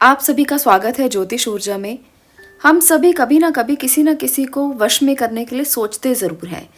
आप सभी का स्वागत है ज्योतिष ऊर्जा में। हम सभी कभी ना कभी किसी न किसी को वश में करने के लिए सोचते ज़रूर हैं।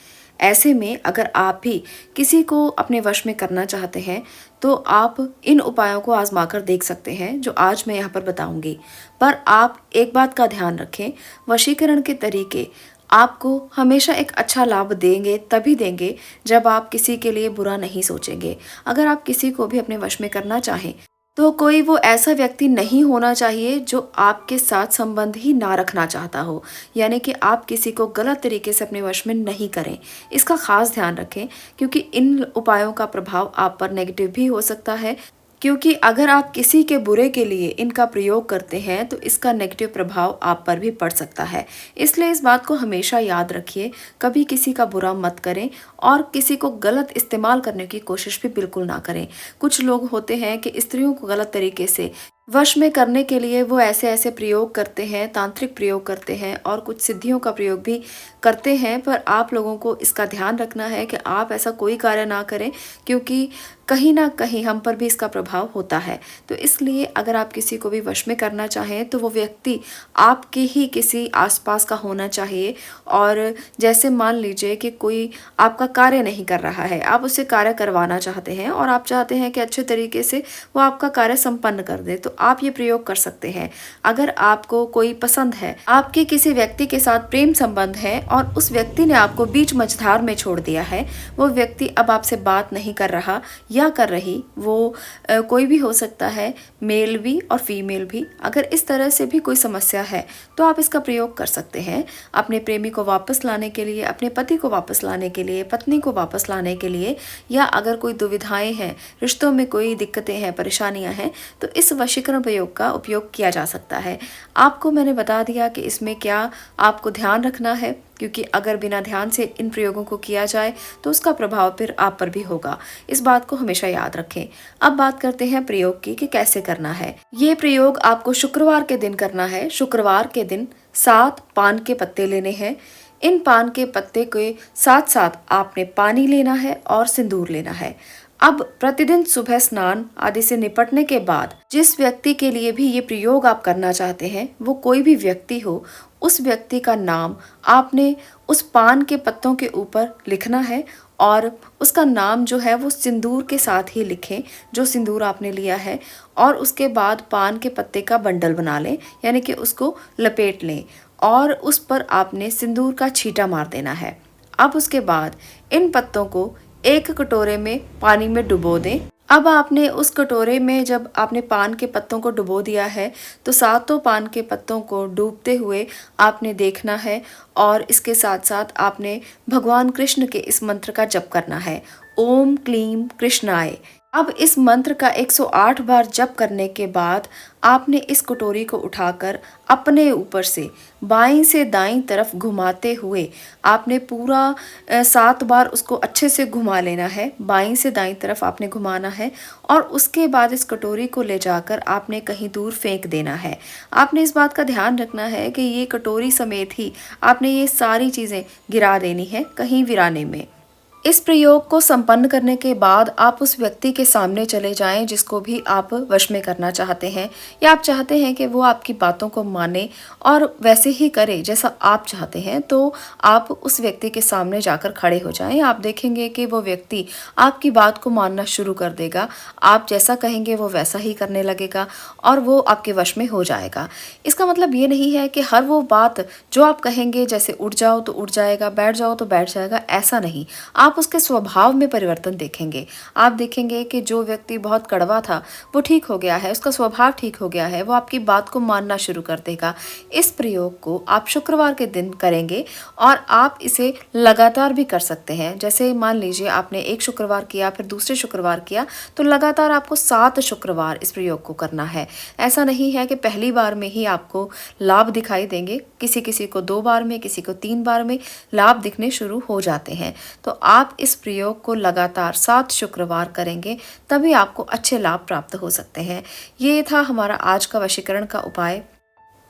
ऐसे में अगर आप भी किसी को अपने वश में करना चाहते हैं तो आप इन उपायों को आजमा कर देख सकते हैं जो आज मैं यहाँ पर बताऊंगी। पर आप एक बात का ध्यान रखें, वशीकरण के तरीके आपको हमेशा एक अच्छा लाभ देंगे तभी देंगे जब आप किसी के लिए बुरा नहीं सोचेंगे। अगर आप किसी को भी अपने वश में करना चाहें तो कोई वो ऐसा व्यक्ति नहीं होना चाहिए जो आपके साथ संबंध ही ना रखना चाहता हो, यानी कि आप किसी को गलत तरीके से अपने वश में नहीं करें। इसका खास ध्यान रखें क्योंकि इन उपायों का प्रभाव आप पर नेगेटिव भी हो सकता है, क्योंकि अगर आप किसी के बुरे के लिए इनका प्रयोग करते हैं तो इसका नेगेटिव प्रभाव आप पर भी पड़ सकता है। इसलिए इस बात को हमेशा याद रखिए, कभी किसी का बुरा मत करें और किसी को गलत इस्तेमाल करने की कोशिश भी बिल्कुल ना करें। कुछ लोग होते हैं कि स्त्रियों को गलत तरीके से वश में करने के लिए वो ऐसे ऐसे प्रयोग करते हैं, तांत्रिक प्रयोग करते हैं और कुछ सिद्धियों का प्रयोग भी करते हैं। पर आप लोगों को इसका ध्यान रखना है कि आप ऐसा कोई कार्य ना करें, क्योंकि कहीं ना कहीं हम पर भी इसका प्रभाव होता है। तो इसलिए अगर आप किसी को भी वश में करना चाहें तो वो व्यक्ति आपके ही किसी आसपास का होना चाहिए। और जैसे मान लीजिए कि कोई आपका कार्य नहीं कर रहा है, आप उससे कार्य करवाना चाहते हैं और आप चाहते हैं कि अच्छे तरीके से वो आपका कार्य संपन्न कर दे, तो आप ये प्रयोग कर सकते हैं। अगर आपको कोई पसंद है, आपके किसी व्यक्ति के साथ प्रेम संबंध है और उस व्यक्ति ने आपको बीच मझधार में छोड़ दिया है, वो व्यक्ति अब आपसे बात नहीं कर रहा या कर रही, वो कोई भी हो सकता है, मेल भी और फीमेल भी। अगर इस तरह से भी कोई समस्या है तो आप इसका प्रयोग कर सकते हैं अपने प्रेमी को वापस लाने के लिए, अपने पति को वापस लाने के लिए, पत्नी को वापस लाने के लिए, या अगर कोई दुविधाएं हैं, रिश्तों में कोई दिक्कतें हैं, परेशानियां हैं, तो इस वशीकरण प्रयोग का उपयोग किया जा सकता है। आपको मैंने बता दिया कि इसमें क्या आपको ध्यान रखना है, क्योंकि अगर बिना ध्यान से इन प्रयोगों को किया जाए तो उसका प्रभाव फिर आप पर भी होगा। इस बात को हमेशा याद रखें। अब बात करते हैं प्रयोग की कि कैसे करना है। ये प्रयोग आपको शुक्रवार के दिन करना है। शुक्रवार के दिन 7 पान के पत्ते लेने हैं। इन पान के पत्ते के साथ साथ आपने पानी लेना है और सिंदूर लेना है। अब प्रतिदिन सुबह स्नान आदि से निपटने के बाद जिस व्यक्ति के लिए भी ये प्रयोग आप करना चाहते हैं, वो कोई भी व्यक्ति हो, उस व्यक्ति का नाम आपने उस पान के पत्तों के ऊपर लिखना है और उसका नाम जो है वो सिंदूर के साथ ही लिखें, जो सिंदूर आपने लिया है। और उसके बाद पान के पत्ते का बंडल बना लें, यानी कि उसको लपेट लें और उस पर आपने सिंदूर का छींटा मार देना है। अब उसके बाद इन पत्तों को एक कटोरे में पानी में डुबो दें। अब आपने उस कटोरे में जब आपने पान के पत्तों को डुबो दिया है तो सातों पान के पत्तों को डूबते हुए आपने देखना है और इसके साथ साथ आपने भगवान कृष्ण के इस मंत्र का जप करना है, ओम क्लीम कृष्णाय। अब इस मंत्र का 108 बार जप करने के बाद आपने इस कटोरी को उठाकर अपने ऊपर से बाईं से दाईं तरफ घुमाते हुए आपने पूरा 7 बार उसको अच्छे से घुमा लेना है। बाईं से दाईं तरफ आपने घुमाना है और उसके बाद इस कटोरी को ले जाकर आपने कहीं दूर फेंक देना है। आपने इस बात का ध्यान रखना है कि ये कटोरी समेत ही आपने ये सारी चीज़ें गिरा देनी है कहीं वीराने में। इस प्रयोग को संपन्न करने के बाद आप उस व्यक्ति के सामने चले जाएं जिसको भी आप वश में करना चाहते हैं, या आप चाहते हैं कि वो आपकी बातों को माने और वैसे ही करे जैसा आप चाहते हैं, तो आप उस व्यक्ति के सामने जाकर खड़े हो जाएं। आप देखेंगे कि वो व्यक्ति आपकी बात को मानना शुरू कर देगा। आप जैसा कहेंगे वो वैसा ही करने लगेगा और वो आपके वश में हो जाएगा। इसका मतलब ये नहीं है कि हर वो बात जो आप कहेंगे, जैसे उठ जाओ तो उठ जाएगा, बैठ जाओ तो बैठ जाएगा, ऐसा नहीं। आप उसके स्वभाव में परिवर्तन देखेंगे। आप देखेंगे कि जो व्यक्ति बहुत कड़वा था वो ठीक हो गया है, उसका स्वभाव ठीक हो गया है, वो आपकी बात को मानना शुरू कर देगा। इस प्रयोग को आप शुक्रवार के दिन करेंगे और आप इसे लगातार भी कर सकते हैं। जैसे मान लीजिए आपने एक शुक्रवार किया, फिर दूसरे शुक्रवार किया, तो लगातार आपको 7 शुक्रवार इस प्रयोग को करना है। ऐसा नहीं है कि पहली बार में ही आपको लाभ दिखाई देंगे। किसी किसी को 2 बार में, किसी को 3 बार में लाभ दिखने शुरू हो जाते हैं। तो आप इस प्रयोग को लगातार 7 शुक्रवार करेंगे, तभी आपको अच्छे लाभ प्राप्त हो सकते हैं। ये था हमारा आज का वशीकरण का उपाय।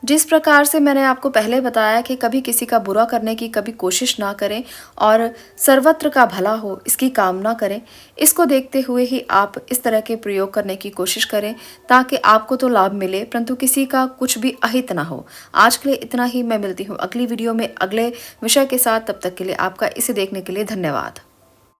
जिस प्रकार से मैंने आपको पहले बताया कि कभी किसी का बुरा करने की कभी कोशिश ना करें और सर्वत्र का भला हो इसकी कामना करें, इसको देखते हुए ही आप इस तरह के प्रयोग करने की कोशिश करें ताकि आपको तो लाभ मिले परंतु किसी का कुछ भी अहित ना हो। आज के लिए इतना ही। मैं मिलती हूँ अगली वीडियो में अगले विषय के साथ। तब तक के लिए आपका इसे देखने के लिए धन्यवाद।